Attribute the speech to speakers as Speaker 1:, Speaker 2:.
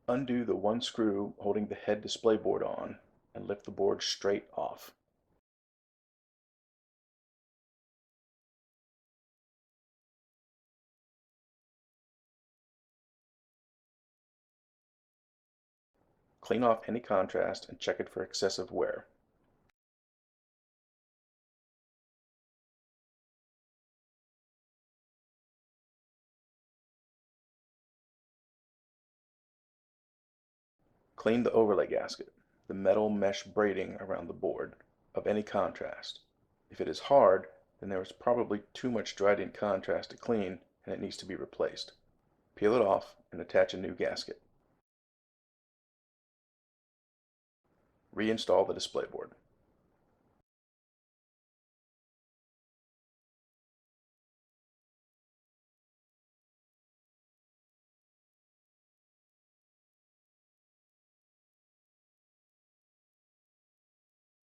Speaker 1: Undo the one screw holding the head display board on and lift the board straight off. Clean off any contrast and check it for excessive wear. Clean the overlay gasket, the metal mesh braiding around the board, of any contrast. If it is hard, then there is probably too much dried in contrast to clean and it needs to be replaced. Peel it off and attach a new gasket. Reinstall the display board.